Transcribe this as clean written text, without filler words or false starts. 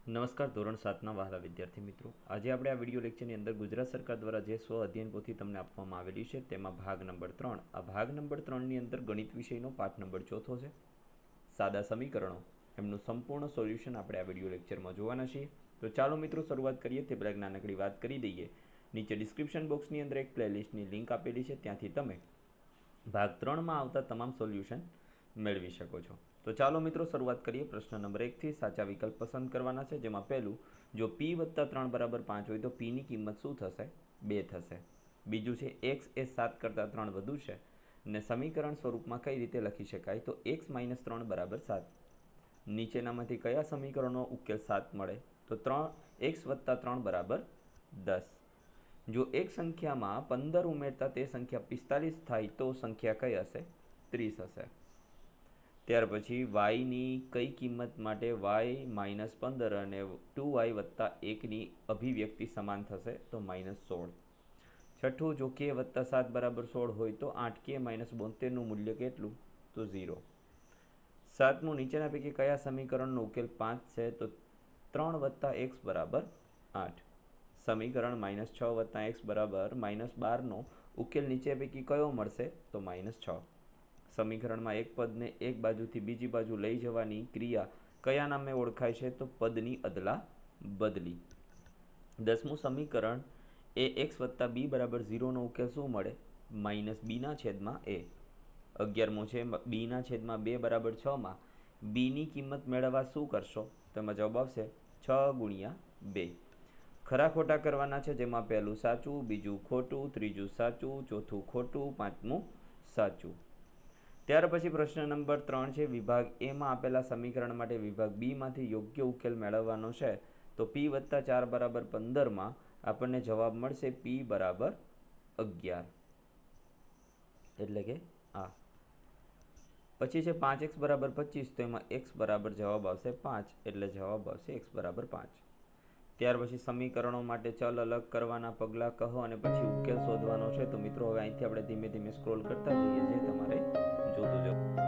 નમસ્કાર ધોરણ 7ના વહાલા વિદ્યાર્થી મિત્રો, આજે આપણે આ વિડીયો લેક્ચરની અંદર ગુજરાત સરકાર દ્વારા જે સ્વ અધ્યયન પોથી તમને આપવામાં આવેલી છે તેમાં ભાગ નંબર 3, આ ભાગ નંબર 3ની અંદર ગણિત વિષયનો પાઠ નંબર 4 છે, સાદા સમીકરણો, એમનું સંપૂર્ણ સોલ્યુશન આપણે આ વિડીયો લેક્ચરમાં જોવાના છીએ. તો ચાલો મિત્રો શરૂઆત કરીએ તે પહેલાં નાનકડી વાત કરી દઈએ. નીચે ડિસ્ક્રિપ્શન બોક્સની અંદર એક પ્લેલિસ્ટની લિંક આપેલી છે, ત્યાંથી તમે ભાગ 3માં આવતા તમામ સોલ્યુશન મેળવી શકો છો. તો ચાલો મિત્રો શરૂઆત કરીએ. પ્રશ્ન નંબર 1થી સાચા વિકલ્પ પસંદ કરવાના છે, જેમાં પહેલું, જો p + 3 = 5 હોય તો p ની કિંમત શું થશે? 2 થશે. બીજું છે x એ 7 કરતાં 3 વધુ છે ને સમીકરણ સ્વરૂપમાં કઈ રીતે લખી શકાય? તો x - 3 = 7. નીચેનામાંથી કયા સમીકરણનો ઉકેલ 7 મળે? તો x + 3 = 10. જો એક સંખ્યામાં 15 ઉમેરતા તે સંખ્યા 45 થાય તો સંખ્યા કઈ હશે? 30 હશે. ત્યાર પછી yની કઈ કિંમત માટે y - 15 અને 2y + 1ની અભિવ્યક્તિ સમાન થશે? તો -16. છઠ્ઠું, જો k + 7 = 16 હોય તો 8k - 72નું મૂલ્ય કેટલું? તો 0. સાતમું, નીચેના પૈકી કયા સમીકરણનો ઉકેલ 5 છે? તો 3 + x = 8. સમીકરણ -6 + x = -12નો ઉકેલ નીચે પૈકી કયો મળશે? તો -6. સમીકરણમાં એક પદને એક બાજુથી બીજી બાજુ લઈ જવાની ક્રિયા કયા નામે ઓળખાય છે? તો પદની અદલા બદલી. 10મું, સમીકરણ ax + b = 0નો ઉકેલ શું મળે? -b/a. 11મું છે b/2 = 6માં bની કિંમત મેળવવા શું કરશો? તેમાં જવાબ આવશે 6 × 2. ખરા ખોટા કરવાના છે, જેમાં પહેલું સાચું, બીજું ખોટું, ત્રીજું સાચું, ચોથું ખોટું, પાંચમું સાચું. ત્યાર પછી પ્રશ્ન નંબર 3 છે, વિભાગ એમાં આપેલા સમીકરણ માટે વિભાગ બીમાંથી યોગ્ય ઉકેલ મેળવવાનો છે. તો p + 4 = 15માં આપણને જવાબ મળશે p = 11, એટલે કે આ. પછી છે 5x = 25, તો એમાં x બરાબર જવાબ આવશે 5, એટલે જવાબ આવશે x = 5. ત્યાર પછી સમીકરણો માટે ચલ અલગ કરવાના પગલાં કહો અને પછી ઉકેલ શોધવાનો છે. તો મિત્રો હવે અહીંથી આપણે ધીમે ધીમે સ્ક્રોલ કરતા જઈએ, જે તમારે જોતું જવું.